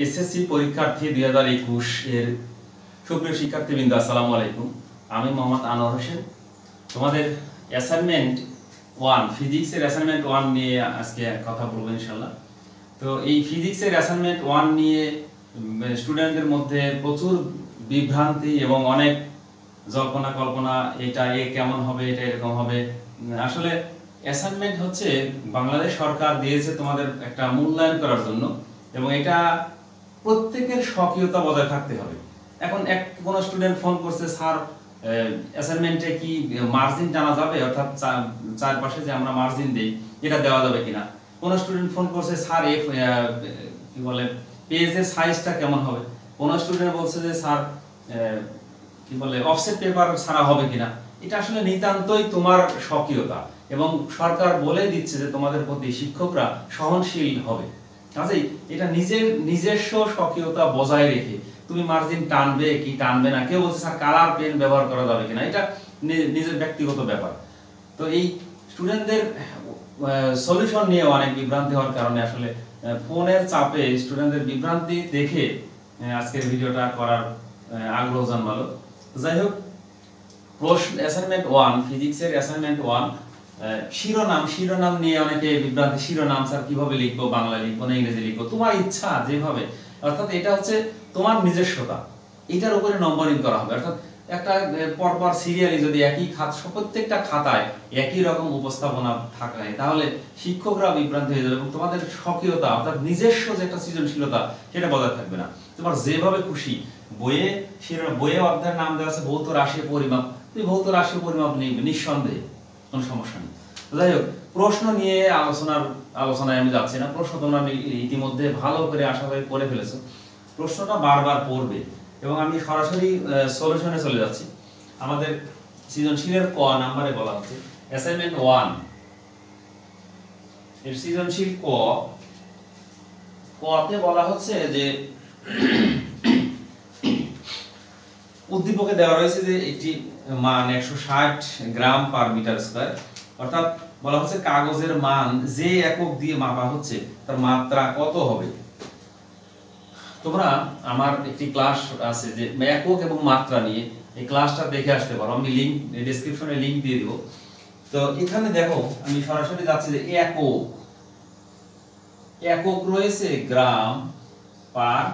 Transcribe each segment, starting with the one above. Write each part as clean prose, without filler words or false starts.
SSC পরীক্ষার্থী 2021 এর সুপ্রিয় শিক্ষার্থীবৃন্দ, আসসালামু আলাইকুম। আমি মোহাম্মদ আনোয়ার হোসেন। তোমাদের অ্যাসাইনমেন্ট 1 ফিজিক্সের অ্যাসাইনমেন্ট 1 নিয়ে আজকে কথা বলবো ইনশাআল্লাহ। তো এই ফিজিক্সের অ্যাসাইনমেন্ট 1 নিয়ে স্টুডেন্টদের মধ্যে প্রচুর বিভ্রান্তি এবং অনেক জল্পনা কল্পনা, এটা কেমন হবে, এটা এরকম হবে। আসলে অ্যাসাইনমেন্ট হচ্ছে বাংলাদেশ সরকার দিয়েছে তোমাদের একটা মূল্যায়ন করার জন্য, এবং এটা প্রত্যেকের স্বকীয়তা বজায় থাকতে হবে। এখন কোন স্টুডেন্ট ফোন করছে, স্যার অ্যাসাইনমেন্টে কি মার্জিন টানা যাবে, অর্থাৎ চারপাশে যে আমরা মার্জিন দেই এটা দেওয়া যাবে কিনা। কোন স্টুডেন্ট ফোন করছে, স্যার কি বলে পেজের সাইজটা কেমন হবে। কোন স্টুডেন্ট বলছে যে স্যার কি বলে অফসেট পেপার ছাড়া হবে কিনা। এটা আসলে নিতান্তই তোমার স্বকীয়তা, এবং সরকার বলে দিচ্ছে যে তোমাদের প্রতি শিক্ষকরা সহনশীল হবে। কাজেই এটা নিজস্ব স্বকীয়তা বজায় রেখে তুমি মার্জিন টানবে কি টানবে না। কেউ বলছে স্যার কালার পেন ব্যবহার করা যাবে কিনা, এটা নিজের ব্যক্তিগত ব্যাপার। তো এই স্টুডেন্টদের সলিউশন নিয়ে অনেক বিভ্রান্তি হওয়ার কারণে আসলে ফোনের চাপে স্টুডেন্টদের বিভ্রান্তি দেখে আজকের ভিডিওটা করার আগ্রহ জন্মালো। যাই হোক, প্রশ্ন অ্যাসাইনমেন্ট 1 ফিজিক্সের অ্যাসাইনমেন্ট 1 শিরোনাম নিয়ে অনেকে বিভ্রান্তি। শিরোনাম স্যার কিভাবে লিখবো, বাংলা লিখবো না ইংরেজি লিখবো, তোমার ইচ্ছা যেভাবে। অর্থাৎ এটা হচ্ছে তোমার নিজস্বতা, এটার উপরে নম্বরিং করা হবে। অর্থাৎ একটা পরপর সিরিয়ালি যদি একই প্রত্যেকটা খাতায় একই রকম উপস্থাপনা থাকে, তাহলে শিক্ষকরা বিভ্রান্ত হয়ে যাবে এবং তোমাদের স্বকীয়তা অর্থাৎ নিজস্ব যে একটা সৃজনশীলতা সেটা বজায় থাকবে না। তোমার যেভাবে খুশি বইয়ে অধ্যায়ের নাম দেওয়া আছে ভৌত রাশি পরিমাপ, তুমি ভৌত রাশি পরিমাপ নিবে নিঃসন্দেহে, কোনো সমস্যা নেই। যাই হোক, প্রশ্ন নিয়ে আলোচনায় আমি যাচ্ছি না। প্রশ্ন তোমরা ইতিমধ্যে ভালো করে আশা করি পড়ে ফেলেছো। প্রশ্নটা বারবার পড়বে এবং আমি সরাসরি সলিউশনে চলে যাচ্ছি। আমাদের সৃজনশীলের ক নাম্বারে বলা হচ্ছে অ্যাসাইনমেন্ট 1 এর সৃজনশীল কতে বলা হচ্ছে যে উদ্দীপকে দেওয়া রয়েছে যে একটি মান 160 গ্রাম পার মিটার স্কয়ার। অর্থাৎ বলা হচ্ছে কাগজের মান যে একক দিয়ে মাপা হচ্ছে তার মাত্রা কত হবে। তোমরা আমার একটি ক্লাস আছে যে একক এবং মাত্রা নিয়ে, এই ক্লাসটা দেখে আসতে পারো। আমি ডেসক্রিপশনে লিংক দিয়ে দিব। তো এখানে দেখো, আমি সরাসরি যাচ্ছি যে একক রয়েছে গ্রাম পার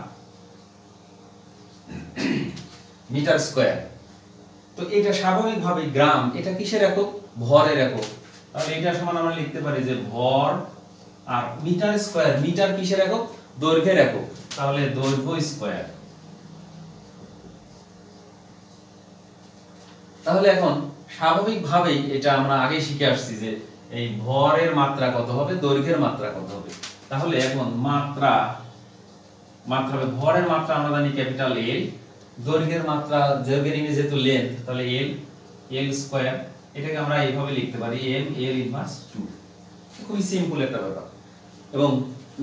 মিটার স্কয়ার। তো এটা স্বাভাবিকভাবে গ্রাম, এটা কিসের একক? ভরের একক। তাহলে এটা সমান আমরা লিখতে পারি যে ভর আর মিটার স্কয়ার। মিটার কিসের একক? দৈর্ঘ্যের একক। তাহলে দৈর্ঘ্য স্কয়ার। তাহলে এখন স্বাভাবিকভাবেই এটা আমরা আগে শিখে আসছি যে এই ভরের মাত্রা কত হবে, দৈর্ঘ্যের মাত্রা কত হবে। তাহলে এখন মাত্রা হবে ভরের মাত্রা আমরা জানি ক্যাপিটাল এল, দৈর্ঘ্যের মাত্রা দৈর্ঘ্যের ইংরেজি যেহেতু লেন্থ, তাহলে এল স্কয়ার। এটাকে আমরা এইভাবে লিখতে পারি এম এল ইনভার্স 2। খুবই সিম্পল একটা ব্যাপার। এবং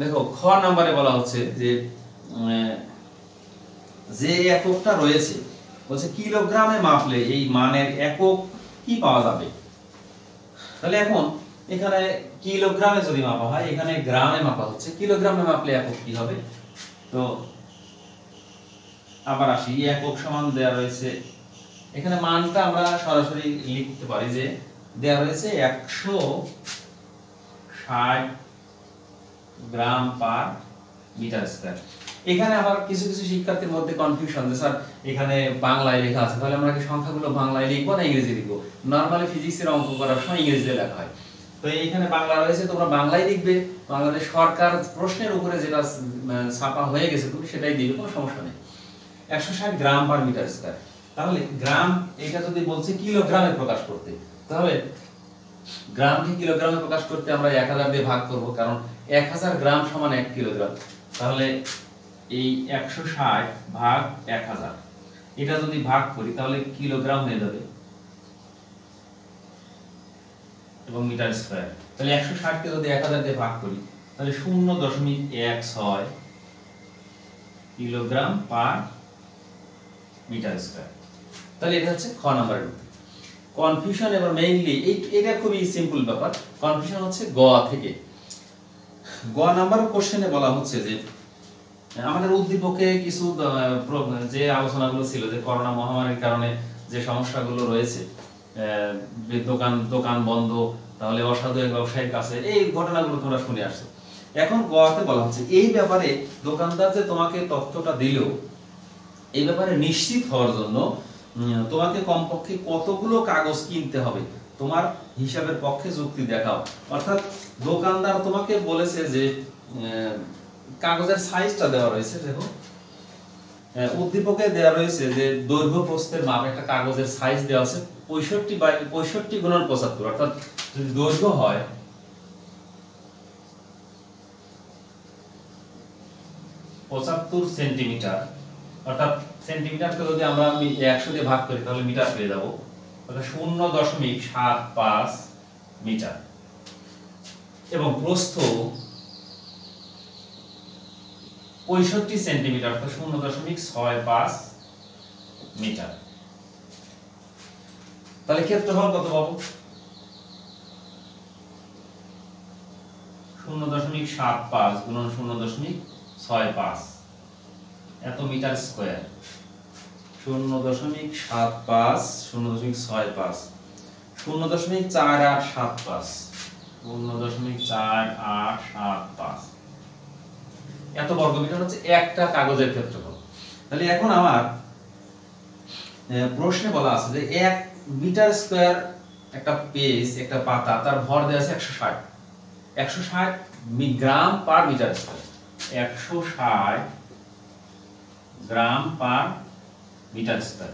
দেখো খ নাম্বারে বলা হচ্ছে যে এককটা রয়েছে বলছে কিলোগ্রামে মাপলে এই মানের একক কি পাওয়া যাবে। তাহলে এখন এখানে কিলোগ্রামে যদি মাপা হয়, এখানে গ্রামে মাপা হচ্ছে, কিলোগ্রামে মাপলে একক কি হবে। তো আবার আসি, একক সমান দেয়া রয়েছে, এখানে মানটা আমরা সরাসরি লিখতে পারি যে দেয়া রয়েছে 160 গ্রাম পার মিটার স্কয়ার। এখানে আবার কিছু শিক্ষার্থীর মধ্যে কনফিউশন যে স্যার এখানে বাংলায় লেখা আছে, তাহলে আমরা কি সংখ্যাগুলো বাংলায় লিখবো না ইংরেজি লিখবো। নরমালি ফিজিক্সের অঙ্ক করার সময় ইংরেজিতে লেখা হয়। তো এইখানে বাংলা রয়েছে, তোমরা বাংলায় লিখবে। বাংলাদেশ সরকার প্রশ্নের উপরে যেটা ছাপা হয়ে গেছে তুমি সেটাই দিবে, কোনো সমস্যা নেই। 160 গ্রাম পার মিটার স্কয়ার। তাহলে গ্রাম, এটা যদি বলছে কিলোগ্রামে প্রকাশ করতে, তাহলে গ্রামকে কিলোগ্রামে প্রকাশ করতে আমরা 1000 দিয়ে ভাগ করব, কারণ 1000 গ্রাম সমান 1 কিলোগ্রাম। তাহলে এই 160 ভাগ 1000 এটা যদি ভাগ করি তাহলে কিলোগ্রাম হয়ে যাবে এবং মিটার স্কয়ার। তাহলে 160 কে যদি 1000 দিয়ে ভাগ করি তাহলে 0.16 কিলোগ্রাম পার মিটার স্কয়ার। তাহলে এটা হচ্ছে খ নাম্বারের উত্তর। কনফিউশন এবং মেইনলি এটা খুবই সিম্পল ব্যাপার। কনফিউশন হচ্ছে গ থেকে। গ নাম্বার কোশ্চেনে বলা হচ্ছে যে আমাদের উদ্দীপকে কিছু যে আলোচনাগুলো ছিল যে করোনা মহামারীর কারণে যে সমস্যাগুলো রয়েছে, দোকান বন্ধ, তাহলে অসাধু এক ব্যবসায়ীর কাছে, এই ঘটনাগুলো তোমরা শুনে আসছো। এখন গোয়াতে বলা হচ্ছে এই ব্যাপারে দোকানদার যে তোমাকে তথ্যটা দিল, এই ব্যাপারে নিশ্চিত হওয়ার জন্য তোমাকে কমপক্ষে কতগুলো কাগজ কিনতে হবে, তোমার হিসাবের পক্ষে যুক্তি দেখাও। অর্থাৎ দোকানদার তোমাকে বলেছে যে কাগজের সাইজটা দেওয়া রয়েছে, দেখো উদ্দীপকে দেওয়া রয়েছে যে দৈর্ঘ্য প্রস্থের মাপ একটা কাগজের সাইজ দেওয়া আছে 65/75 অর্থাৎ যদি দৈর্ঘ্য হয় 75 সেন্টিমিটার, অর্থাৎ সেন্টিমিটারকে যদি আমরা 100 দিয়ে ভাগ করি তাহলে মিটার পেয়ে যাব, অর্থাৎ 0.75 মিটার, এবং প্রস্থ 65 সেন্টিমিটার অর্থাৎ 0.65 মিটার। তাহলে ক্ষেত্রফল কত পাবো? 0.75 গুণন 0.65 এত মিটার স্কয়ার। 0.75 0.65 0.4875 0.4875 এত বর্গমিটার হচ্ছে একটা কাগজের ক্ষেত্রফল। তাহলে এখন আমার প্রশ্নে বলা আছে যে 1 মিটার স্কয়ার একটা পেজ, একটা পাতা, তার ভর দেওয়া আছে 160 গ্রাম পার মিটার স্কয়ার, 160 গ্রাম পার মিটার স্কয়ার।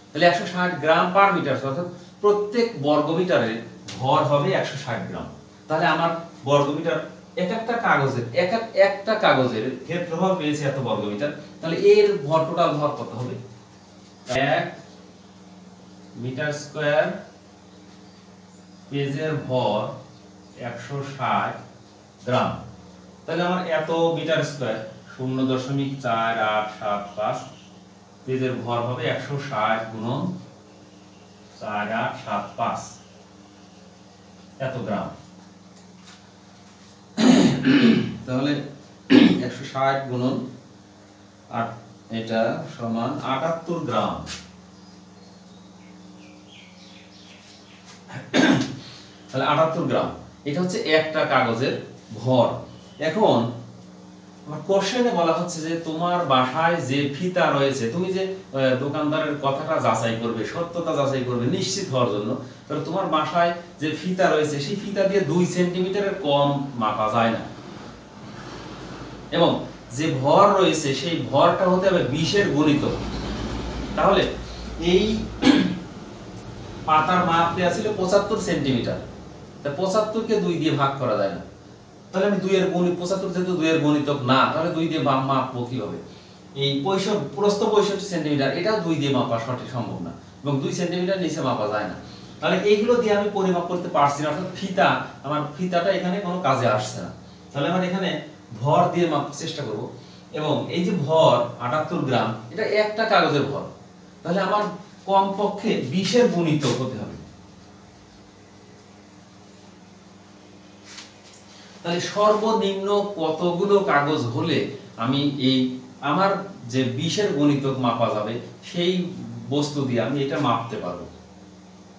তাহলে 160 গ্রাম পার মিটার স্কয়ার, অর্থাৎ প্রত্যেক বর্গমিটারের ভর হবে 160 গ্রাম। তাহলে আমার বর্গমিটার একটা কাগজের ক্ষেত্রফল পেয়েছে এত বর্গমিটার, তাহলে এর ভর, টোটাল ভর কত হবে? 1 মিটার স্কয়ার পেজের ভর 160 গ্রাম। তাহলে আমার এত মিটার স্কয়ার 0.4875 পেজের ভর হবে 160 গুণন 4875 এত গ্রাম। তাহলে 160 গুণন এটা সমান 78 গ্রাম। তাহলে 78 গ্রাম, এটা হচ্ছে একটা কাগজের ভর। এখন আমার কোশ্চেনে বলা হচ্ছে যে তোমার বাসায় যে ফিতা রয়েছে, তুমি যে দোকানদারের কথাটা যাচাই করবে, সত্যতা যাচাই করবে নিশ্চিত হওয়ার জন্য, তাহলে তোমার বাসায় যে ফিতা রয়েছে সেই ফিতা দিয়ে 2 সেন্টিমিটারের কম মাপা যায় না, এবং যে ভর রয়েছে সেই ভরটা হতে হবে 20 এর গুণিতক। তাহলে এই পাতার মাপ দেওয়া ছিল 75 সেন্টিমিটার, তা 75 কে 2 দিয়ে ভাগ করা যায় না, তাহলে আমি 2 এর গুণিত 75 যেহেতু 2 এর গুণিতক না, তাহলে 2 দিয়ে মাপবো কিভাবে? এই প্রস্থ 65 সেন্টিমিটার, এটাও 2 দিয়ে মাপা সঠিক সম্ভব না, এবং 2 সেন্টিমিটার নিচে মাপা যায় না। তাহলে এইগুলো দিয়ে আমি পরিমাপ করতে পারছি না, অর্থাৎ আমার ফিতাটা এখানে কোনো কাজে আসছে না। তাহলে আমার এখানে ভর দিয়ে মাপার চেষ্টা করব, এবং এই যে ভর 78 গ্রাম, এটা একটা কাগজের ভর, তাহলে আমার কমপক্ষে 20 এর গুণিতক হতে হবে। তাহলে সর্বনিম্ন কতগুলো কাগজ হলে আমি এই আমার যে 20 এর গুণিতক মাপা যাবে সেই বস্তু দিয়ে আমি এটা মাপতে পারবো।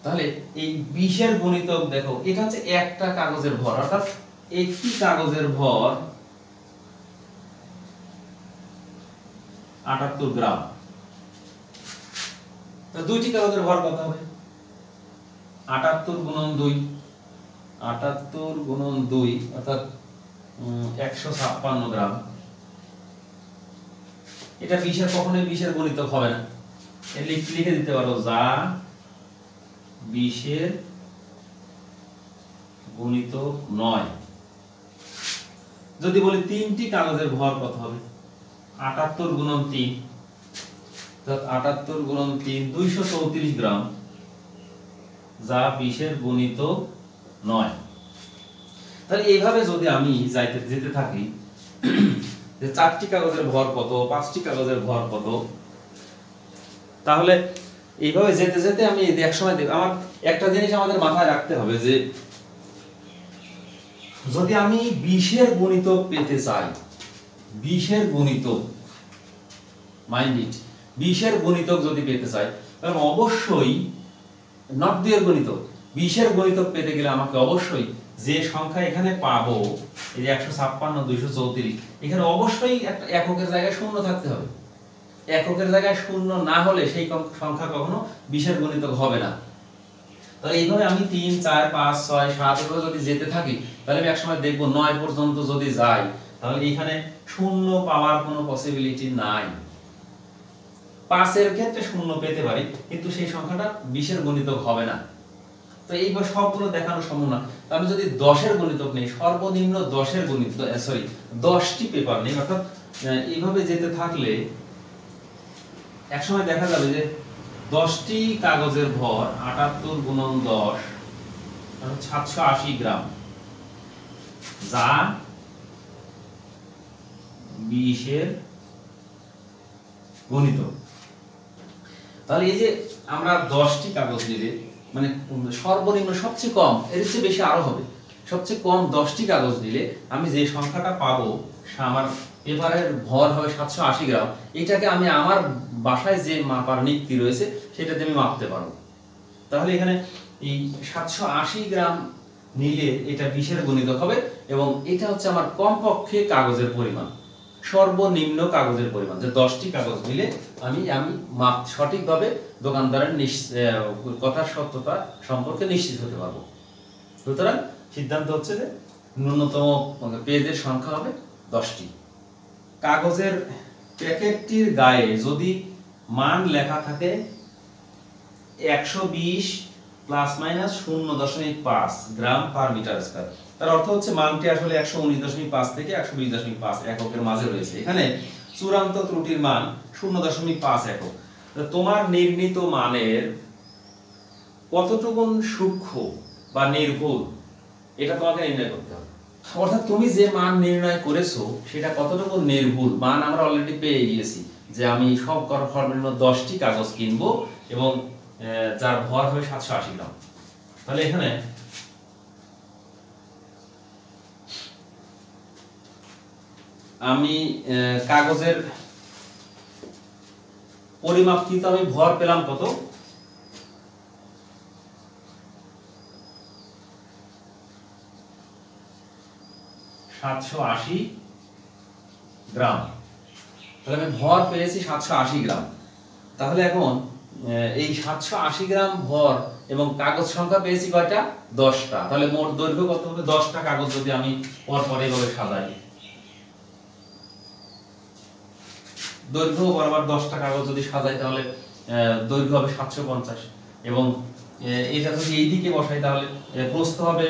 তাহলে এই 20 এর গুণিতক দেখো, এটা হচ্ছে একটা কাগজের ভর, অর্থাৎ একটি কাগজের ভর 78 গ্রাম। দুইটি কাগজের ভর কত হবে? 78 গুণন 2, 78 গুণন 2 অর্থাৎ 156 গ্রাম। এটা 20 এর কখনোই 20 এর গুণিতক হবে না, লিখে দিতে পারো যা 20 এর গুণিতক নয়। যদি বলি তিনটি কাগজের ভর কত হবে? 78 গুণন 3 অর্থাৎ 78 গুণন 3 234 গ্রাম, যা 20 এর গুণিতক নয়। তাহলে এইভাবে যদি আমি যেতে থাকি যে 4টি কাগজের ভর কত, 5টি কাগজের ভর কত, তাহলে এইভাবে যেতে যেতে আমি একসময় দেখব। আমার একটা জিনিস আমাদের মাথায় রাখতে হবে যে যদি আমি 20 এর গুণিতক পেতে চাই, 20 এর গুণিতক, মাইন্ড ইট, 20 এর গুণিতক যদি পেতে চাই তাহলে অবশ্যই নট 2 এর গুণিতক, 20 এর গুণিতক পেতে গেলে আমাকে অবশ্যই যে সংখ্যা এখানে পাবো এই যে 156 234, এখানে অবশ্যই একটা এককের জায়গায় শূন্য থাকতে হবে। এককের জায়গায় শূন্য না হলে সেই সংখ্যা কখনো 20 এর গুণিতক হবে না। তাহলে এইভাবে আমি 3 4 5 6 7 এভাবে যদি যেতে থাকি তাহলে আমি একসময় দেখবো 9 পর্যন্ত যদি যাই তাহলে এখানে শূন্য পাওয়ার কোনো পসিবিলিটি নাই। 5 এর ক্ষেত্রে শূন্য পেতে পারি কিন্তু সেই সংখ্যাটা 20 এর গুণিতক হবে না। তো এইবার সবগুলো দেখানো সম্ভব না। আমি যদি 10 এর গুণিতক নেই, সর্বনিম্ন 10 এর গুণিতক, সরি 10টি পেপার নেই, অর্থাৎ এইভাবে যেতে থাকলে একসময় দেখা যাবে যে 10টি কাগজের ভর 78 গুণন 10 780 গ্রাম, যা 20 এর গুণিতক। তাহলে এই যে আমরা 10টি কাগজ নিলে মানে সর্বনিম্ন সবচেয়ে কম, এর চেয়ে বেশি আরো হবে, সবচেয়ে কম 10টি কাগজ নিলে আমি যে সংখ্যাটা পাবো আমার পেপারের ভর হবে 780 গ্রাম, এটাকে আমি আমার বাসায় যে মাপার নিক্তি রয়েছে সেটাতে আমি মাপতে পারবো। তাহলে এখানে এই 780 গ্রাম নিলে এটা 20 এর গুণিতক হবে এবং এটা হচ্ছে আমার কমপক্ষে কাগজের পরিমাণ, সর্বনিম্ন কাগজের পরিমাণ, যে 10টি কাগজ মিলে আমি মাপ সঠিকভাবে দোকানদারের কথার সত্যতা সম্পর্কে নিশ্চিত হতে পারবো। সুতরাং সিদ্ধান্ত হচ্ছে যে ন্যূনতম পেজের সংখ্যা হবে 10টি। কাগজের প্যাকেটটির গায়ে যদি মান লেখা থাকে 120 প্লাস মাইনাস 0.5 গ্রাম পার মিটার স্কয়ার, তার অর্থ হচ্ছে মানটি আসলে 119.5 থেকে 120.5 এককের মাঝে রয়েছে। এখানে চূড়ান্ত ত্রুটির মান 0.5 একক। তোমার নির্ণীত মানের কতটুকু সূক্ষ্ম বা নির্ভুল এটা তোমাকে নির্ণয় করতে হবে। অর্থাৎ তুমি যে মান নির্ণয় করেছো সেটা কতটুকু নির্ভুল মান আমরা অলরেডি পেয়ে গিয়েছি যে আমি সর্বনিম্ন 10টি কাগজ কিনবো এবং যার ভর হবে 780 গ্রাম। তাহলে এখানে আমি কাগজের পরিমাপকৃত আমি ভর পেলাম কত, 780 গ্রাম। তাহলে আমি ভর পেয়েছি 780 গ্রাম। তাহলে এখন এই 780 গ্রাম ভর এবং কাগজ সংখ্যা পেয়েছি কয়টা, 10টা। তাহলে মোট দৈর্ঘ্য কত হবে, 10টা কাগজ যদি আমি পরপর এইভাবে সাজাই, দৈর্ঘ্য বরাবর 10টা কাগজ যদি সাজাই তাহলে দৈর্ঘ্য হবে 750 এবং এটা যদি এই দিকে বসাই তাহলে প্রস্থ হবে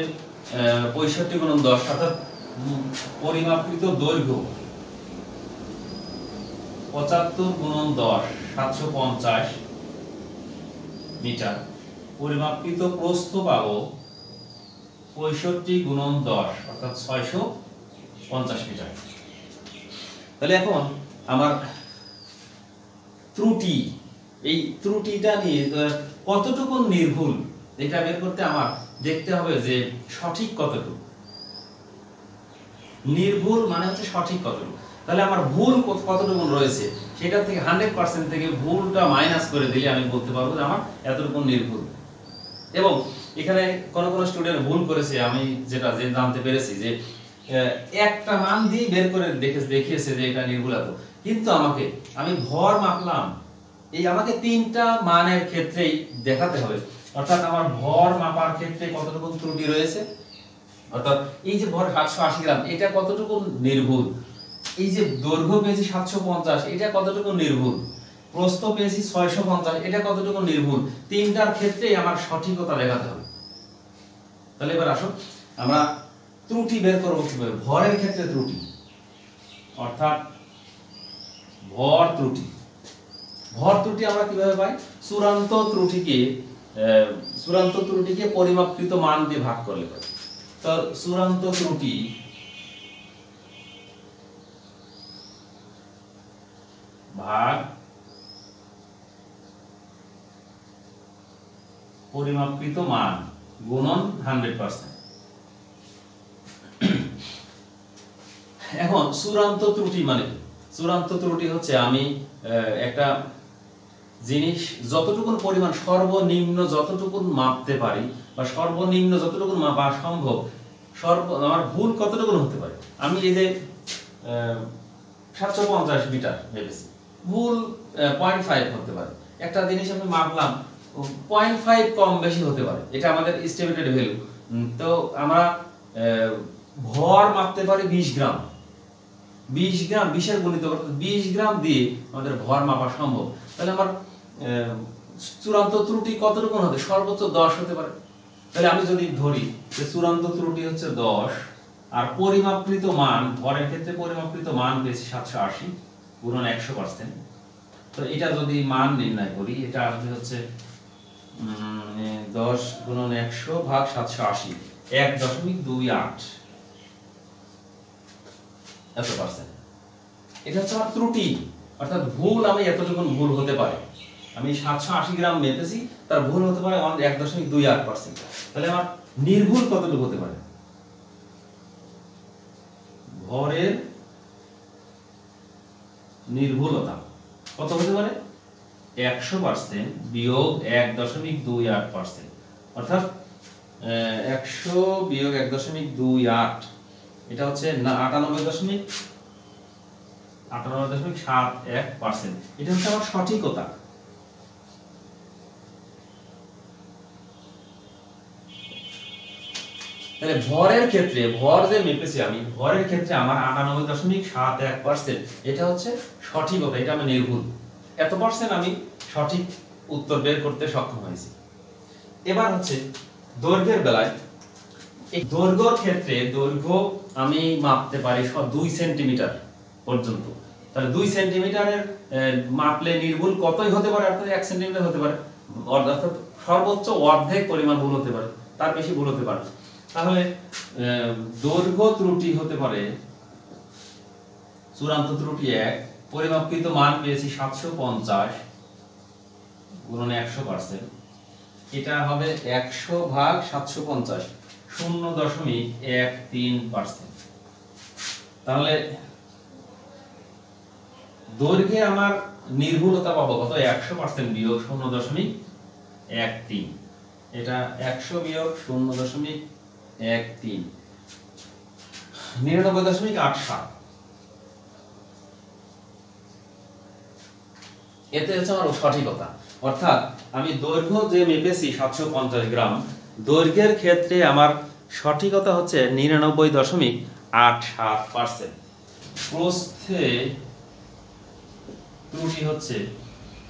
65 গুণন 10, অর্থাৎ পরিমাপকৃত দৈর্ঘ্য 75 গুণন 10 750 মিটার, পরিমাপকৃত প্রস্থ পাবো 65 গুণন 10 অর্থাৎ 650 মিটার। তাহলে এখন আমার ত্রুটি, এই ত্রুটিটা নিয়ে কতটুকু নির্ভুল এটা বের করতে আমার দেখতে হবে যে সঠিক কতটুকু। নির্ভুল মানে হচ্ছে সঠিক কতটুকু। তাহলে আমার ভুল কতটুকু রয়েছে সেটা থেকে 100% থেকে ভুলটা মাইনাস করে দিলে আমি বলতে পারবো যে আমার এতটুকু নির্ভুল। এবং এখানে কোন কোন স্টুডেন্ট ভুল করেছে, আমি যেটা জানতে পেরেছি যে একটা মান দিয়ে বের করে দেখিয়েছে যে এটা নির্ভুল এত, কিন্তু আমি ভর মাপলাম, এই আমাকে 3টা মানের ক্ষেত্রেই দেখাতে হবে। অর্থাৎ আমার ভর মাপার ক্ষেত্রে কতটুকু ত্রুটি রয়েছে, অর্থাৎ এই যে ভর 780 গ্রাম এটা কতটুকু নির্ভুল, এই যে দৈর্ঘ্য পেয়েছি 750 এটা কতটুকু নির্ভুল, প্রস্থ পেয়েছি 650 এটা কতটুকু নির্ভুল, 3টার ক্ষেত্রেই আমার সঠিকতা দেখাতে হবে। তাহলে এবার আসো আমরা ত্রুটি বের করব কিভাবে। ভরের ক্ষেত্রে ত্রুটি, অর্থাৎ ভর ত্রুটি আমরা কিভাবে পাই, চূড়ান্ত ত্রুটিকে পরিমাপকৃত মান দিয়ে ভাগ করলে পাই। তো চূড়ান্ত ত্রুটি ভাগ পরিমাপকৃত মান গুণন 100%। এখন চূড়ান্ত ত্রুটি মানে চূড়ান্ত ত্রুটি হচ্ছে আমি একটা জিনিস যতটুকুন পরিমাণ সর্বনিম্ন যতটুকুন মাপতে পারি বা সর্বনিম্ন যতটুকুন মাপা সম্ভব আমার ভুল কতটুকুন হতে পারে। আমি এই যে 750 মিটার ভেবেছি, ভুল 0.5 হতে পারে। একটা জিনিস আমি মাপলাম 0.5 কম বেশি হতে পারে, এটা আমাদের এস্টিমেটেড ভ্যালু। তো আমরা ভর মাপতে পারি 20 গ্রাম, 20 গ্রাম 20 এর গুণিত 20 গ্রাম দিয়ে আমাদের ভর মাপা সম্ভব। তাহলে আমার চূড়ান্ত ত্রুটি কতটুকু হতে, সর্বোচ্চ 10 হতে পারে। তাহলে আমি যদি ধরি যে চূড়ান্ত ত্রুটি হচ্ছে 10 আর পরিমাপকৃত মান, ভরের ক্ষেত্রে পরিমাপকৃত মান পেয়েছি 780 গুণন 100%। তো এটা যদি মান নির্ণয় করি, এটা আসবে হচ্ছে 10 গুণন 100 ভাগ 780, 1.28 এত পার্সেন্ট। এটা হচ্ছে আমার ত্রুটি, অর্থাৎ ভুল আমি এতটুকু ভুল হতে পারে। আমি 780 গ্রাম মেপেছি, তার ভুল হতে পারে 1.28%। তাহলে আমার নির্ভুল কতটুকু হতে পারে? ভরের নির্ভুলতা কত হতে পারে? 100% বিয়োগ 1.28%, অর্থাৎ 100 বিয়োগ 1.28, এটা হচ্ছে 98.71%। এটা হচ্ছে আমার সঠিকতা। তাহলে ভরের ক্ষেত্রে, ভর যে মেপেছি আমি, ভরের ক্ষেত্রে আমার 98.71%, এটা হচ্ছে সঠিকতা, এটা আমি নির্ভুল। এত পার্সেন্ট আমি সঠিক উত্তর বের করতে সক্ষম হয়েছি। এবার হচ্ছে দৈর্ঘ্যের বেলায়, এই দৈর্ঘ্যের ক্ষেত্রে দৈর্ঘ্য আমি মাপতে পারি 2 সেন্টিমিটার পর্যন্ত। তাহলে 2 সেন্টিমিটারের মাপলে নির্ভুল কতই হতে পারে? অর্থাৎ 1 সেন্টিমিটার হতে পারে, অর্থাৎ সর্বোচ্চ অর্ধেক পরিমাণ ভুল হতে পারে, তার বেশি ভুল হতে পারে। তাহলে দৈর্ঘ্য ত্রুটি হতে পারে, চূড়ান্ত ত্রুটি 1, পরিমাপকৃত মান পেয়েছি 750 গুণন 100%, এটা হবে 100 ভাগ 750, 0.13%। তাহলে দৈর্ঘ্যে আমার নির্ভুলতা পাবো কত? 100% বিয়োগ 0.13, এটা 100 বিয়োগ 0.13, 99.87। এতে হচ্ছে আমার সঠিকতা। অর্থাৎ আমি দৈর্ঘ্য যে মেপেছি 750 গ্রাম, দৈর্ঘ্যের ক্ষেত্রে আমার সঠিকতা হচ্ছে 99.87%। প্রস্থে ত্রুটি হচ্ছে,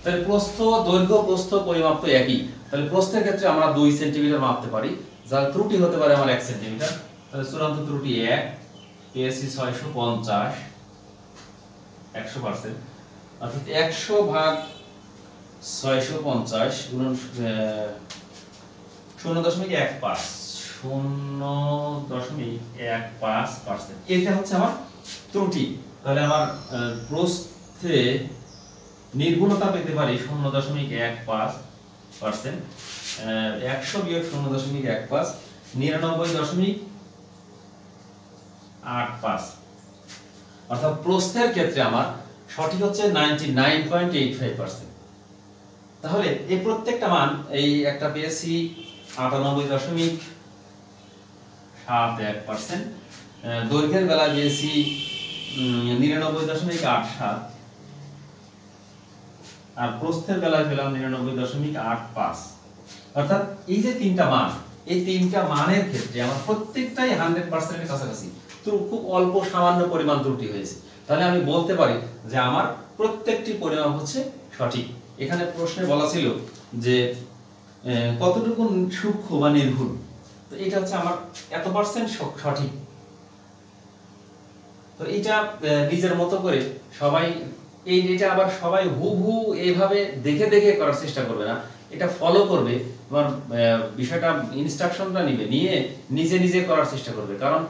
তাহলে প্রস্থ দৈর্ঘ্য প্রস্থ পরিমাপ তো একই, তাহলে প্রস্থের ক্ষেত্রে আমরা 2 সেন্টিমিটার মাপতে পারি, যার ত্রুটি হতে পারে আমার 1 সেন্টিমিটার। তাহলে চূড়ান্ত ত্রুটি 1 পেয়েছি 650, 100%, অর্থাৎ 100 ভাগ 650 গুণন 0.15%। এটা হচ্ছে আমার ত্রুটি। তাহলে আমার প্রস্থে নির্ভুলতা পেতে পারি 0.15%, 100 বিয়োগ 0.15, 99.85। অর্থাৎ প্রস্থের ক্ষেত্রে আমার সঠিক হচ্ছে 99.85%। তাহলে এই প্রত্যেকটা মান, এই একটা পেয়েছি 98.71%, দৈর্ঘ্যের বেলায় পেয়েছি 99.87, আর প্রস্থের বেলায় পেলাম 99.85। অর্থাৎ এই যে তিনটা মান, এই তিনটা মানের ক্ষেত্রে আমার প্রত্যেকটাই 100% এর কাছাকাছি, তো খুব অল্প সামান্য পরিমাণ ত্রুটি হয়েছে। তাহলে আমি বলতে পারি যে আমার প্রত্যেকটি পরিমাপ হচ্ছে সঠিক। এখানে প্রশ্নে বলা ছিল যে কতটুকু সূক্ষ্ম বা নির্ভুল, তো এটা হচ্ছে আমার এত পার্সেন্ট সঠিক। তো এটা নিজের মতো করে সবাই, এটা আবার সবাই হুবহু এইভাবে দেখে দেখে করার চেষ্টা করবে না, এটা ফলো করবে, তোমার বিষয়টা ইনস্ট্রাকশনটা নিবে, নিয়ে নিজে নিজে করার চেষ্টা করবে। কারণ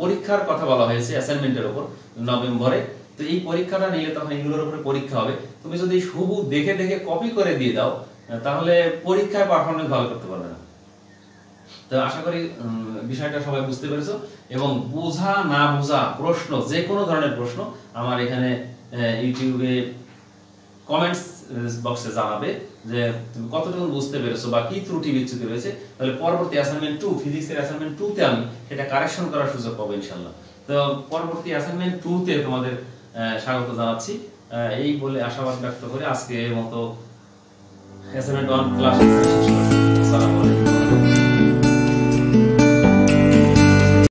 পরীক্ষার কথা বলা হয়েছে অ্যাসাইনমেন্টের উপর নভেম্বরে, তো এই পরীক্ষাটা নিলে তখন এগুলোর উপরে পরীক্ষা হবে। তুমি যদি হুবহু দেখে দেখে কপি করে দিয়ে দাও, তাহলে পরীক্ষায় পারফরমেন্স ভালো করতে পারবে না। তো আশা করি বিষয়টা সবাই বুঝতে পেরেছো, এবং বোঝা না বোঝা প্রশ্ন, যে কোনো ধরনের প্রশ্ন আমার এখানে ইউটিউবে কমেন্টস বক্সে জানাবে যে তুমি কতটুকু বুঝতে পেরেছো বা কি ত্রুটি বিচ্যুতি রয়েছে। তাহলে পরবর্তী অ্যাসাইনমেন্ট 2 ফিজিক্সের অ্যাসাইনমেন্ট 2 তে আমি সেটা কারেকশন করার সুযোগ পাবো ইনশাআল্লাহ। তো পরবর্তী অ্যাসাইনমেন্ট 2 তে তোমাদের স্বাগত জানাচ্ছি। এই বলে আশাবাদ ব্যক্ত করে আজকে এর মতো অ্যাসাইনমেন্ট 1 ক্লাস শেষ করছি। আসসালামু আলাইকুম।